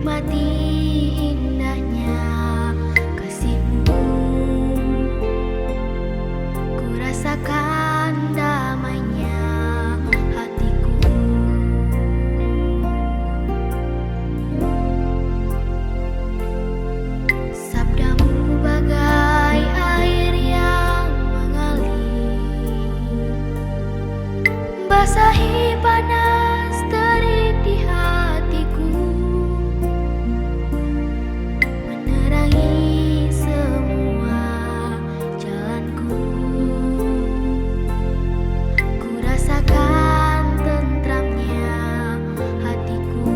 Nikmati indahnya kasih-Mu, ku rasakan damainya hatiku. Sabda-Mu bagai air yang mengalir, basahi panas terik di hatiku, menerangi semua jalanku. Ku rasakan tentramnya hatiku.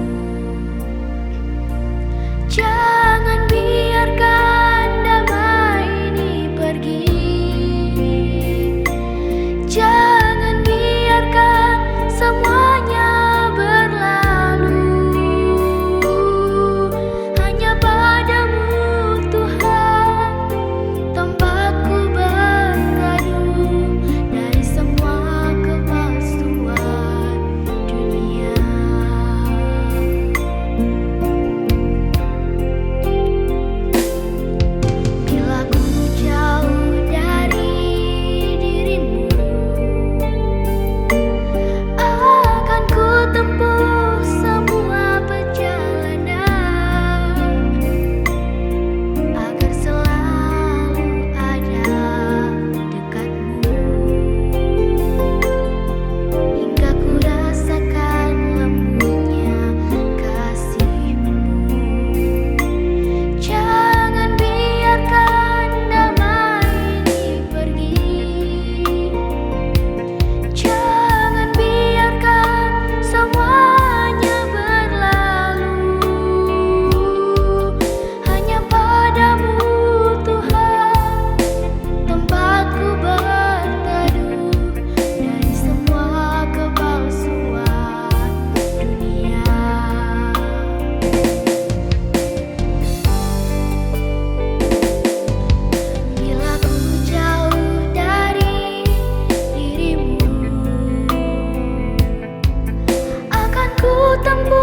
Jangan biarkan damai ini pergi, jangan biarkan semuanya berlalu. Hanya padamu Tuhan tempatku berteduh dari semua kepalsuan dunia. Bila ku jauh dari diri-Mu, akan ku tempuh semua perjalanan agar selalu ada dekat-Mu, hingga ku rasakan lembutnya kasih-Mu. Jangan biarkan damai ini pergi, jangan biarkan semuanya berlalu. Hanya padamu Tuhan tempatku berteduh dari semua kepalsuan dunia. Bila ku jauh dari diri-Mu, akan ku tempuh